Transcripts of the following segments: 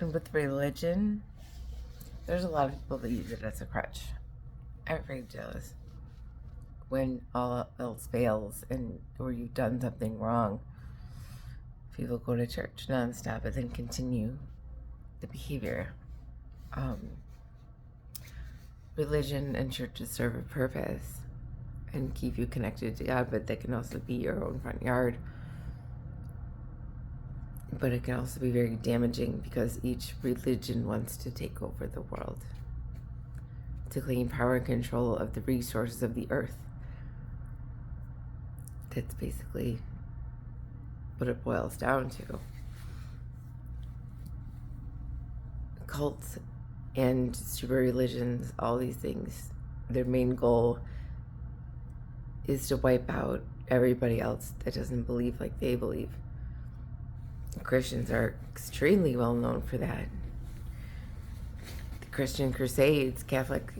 And with religion, there's a lot of people that use it as a crutch. I'm very jealous. When all else fails and or you've done something wrong, people go to church nonstop and then continue the behavior. Um, Religion and churches serve a purpose and keep you connected to God, but they can also be your own front yard. But it can also be very damaging because each religion wants to take over the world, to claim power and control of the resources of the earth. That's basically what it boils down to. Cults and super religions, all these things, their main goal is to wipe out everybody else that doesn't believe like they believe. Christians are extremely well known for that. The Christian Crusades, Catholic,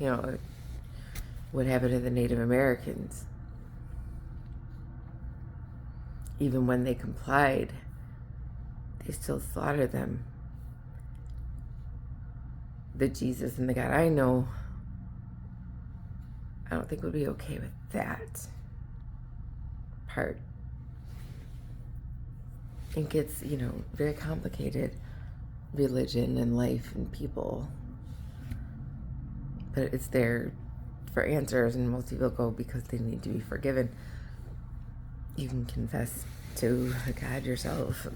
what happened to the Native Americans. Even when they complied, they still slaughtered them. The Jesus and the God I know, I don't think would be okay with that part. It gets, very complicated, religion and life and people. But it's there for answers, and most people go because they need to be forgiven. You can confess to God yourself,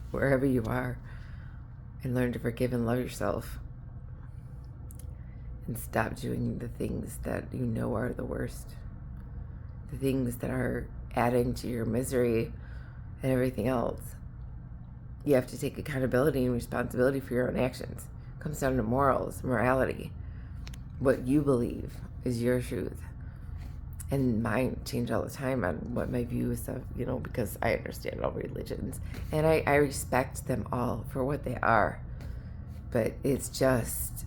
wherever you are, and learn to forgive and love yourself. And stop doing the things that you know are the worst. The things that are adding to your misery and everything else. You have to take accountability and responsibility for your own actions. It comes down to morals, morality. What you believe is your truth. And mine change all the time on what my view is of, because I understand all religions. And I respect them all for what they are. But it's just,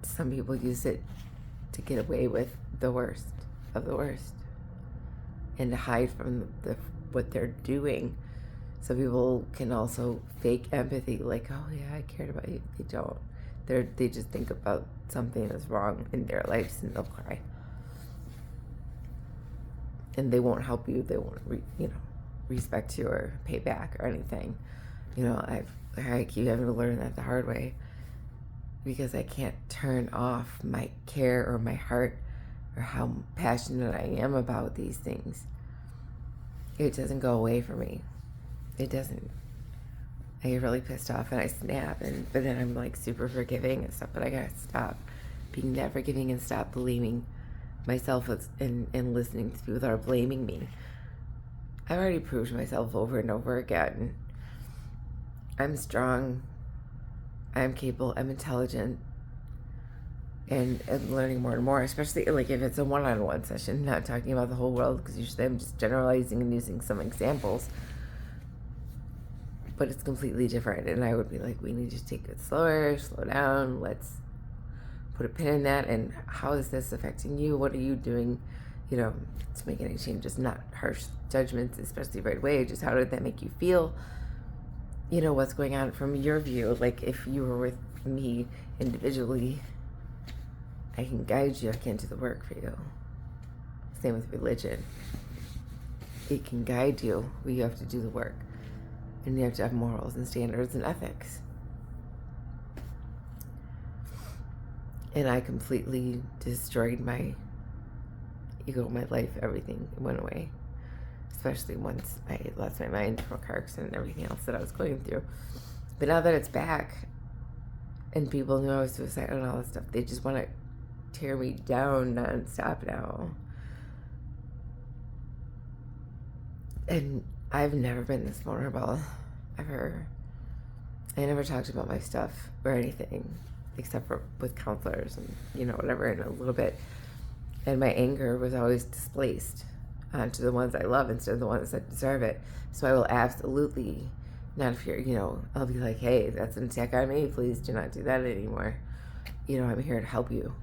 some people use it to get away with the worst of the worst. And to hide from what they're doing. Some people can also fake empathy, like, oh yeah, I cared about you. They don't. They just think about something that's wrong in their lives and they'll cry. And they won't help you. They won't, respect you or pay back or anything. I keep having to learn that the hard way because I can't turn off my care or my heart or how passionate I am about these things. It doesn't go away for me. It doesn't. I get really pissed off and I snap, but then I'm like super forgiving and stuff, but I gotta stop being that forgiving and stop blaming myself and listening to people that are blaming me. I've already proved myself over and over again. I'm strong. I'm capable. I'm intelligent. And learning more and more, especially like if it's a one-on-one session, not talking about the whole world, because usually I'm just generalizing and using some examples. But it's completely different, and I would be like, we need to take it slower, slow down, let's put a pin in that, and how is this affecting you? What are you doing, to make any changes? Not harsh judgments, especially right away, just how did that make you feel? What's going on from your view? Like if you were with me individually, I can guide you. I can't do the work for you. Same with religion. It can guide you, but you have to do the work. And you have to have morals and standards and ethics. And I completely destroyed my ego, my life, everything. It went away. Especially once I lost my mind from a car accident and everything else that I was going through. But now that it's back, and people knew I was suicidal and all that stuff, they just want to tear me down nonstop now. And I've never been this vulnerable, ever. I never talked about my stuff or anything, except for with counselors and, whatever, and a little bit. And my anger was always displaced onto the ones I love instead of the ones that deserve it. So I will absolutely not fear, I'll be like, hey, that's an attack on me. Please do not do that anymore. I'm here to help you.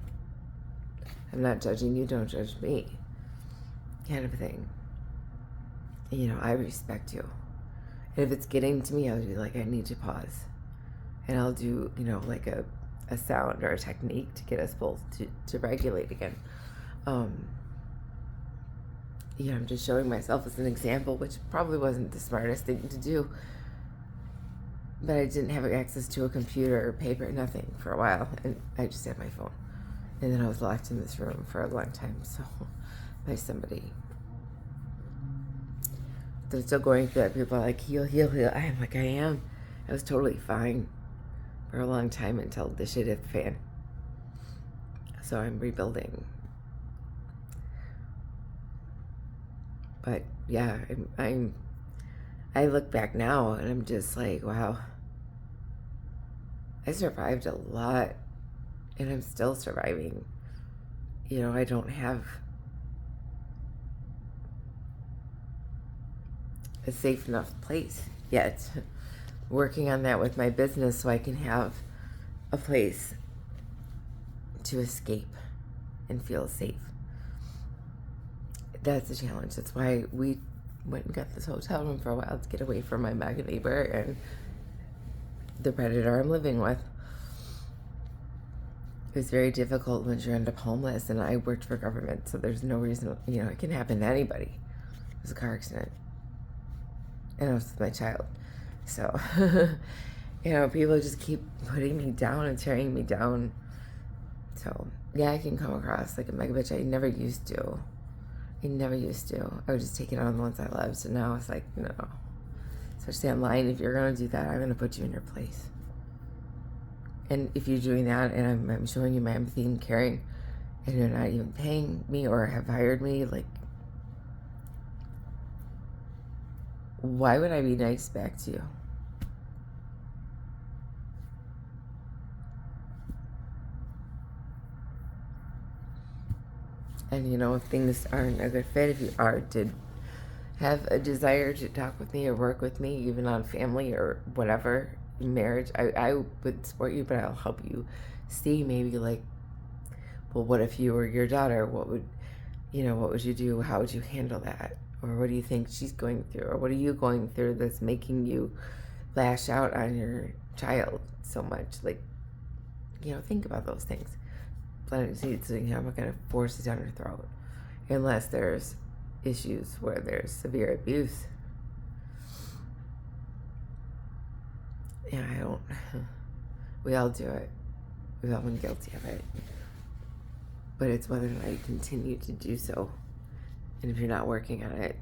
I'm not judging you, don't judge me, kind of thing. I respect you. And if it's getting to me, I would be like, I need to pause. and I'll do, like a sound or a technique to get us both to regulate again. I'm just showing myself as an example, which probably wasn't the smartest thing to do. But I didn't have access to a computer or paper, nothing for a while, and I just had my phone. And then I was locked in this room for a long time, so by somebody. They're still going through that. People are like, heal, heal, heal. I'm like, I am. I was totally fine for a long time until the shit hit the fan. So I'm rebuilding. But yeah, I look back now and I'm just like, wow, I survived a lot and I'm still surviving. I don't have a safe enough place yet. Working on that with my business so I can have a place to escape and feel safe. That's a challenge. That's why we went and got this hotel room for a while to get away from my MAGA neighbor and the predator I'm living with. It was very difficult when you end up homeless, and I worked for government, so there's no reason, it can happen to anybody. It was a car accident. And I was with my child. So, people just keep putting me down and tearing me down. So, yeah, I can come across like a mega bitch. I never used to. I would just take it on the ones I loved. So now it's like, no. Especially online, if you're going to do that, I'm going to put you in your place. And if you're doing that and I'm showing you my empathy and caring and you're not even paying me or have hired me, like, why would I be nice back to you? And if things aren't a good fit, if you did have a desire to talk with me or work with me, even on family or whatever, marriage, I would support you, but I'll help you see maybe like, well, what if you were your daughter? What would you do? How would you handle that? Or what do you think she's going through? Or what are you going through that's making you lash out on your child so much? Like, think about those things. Planting seeds, so I'm not going to force it down your throat. Unless there's issues where there's severe abuse. Yeah, we all do it. We've all been guilty of it. But it's whether or not you continue to do so. And if you're not working on it,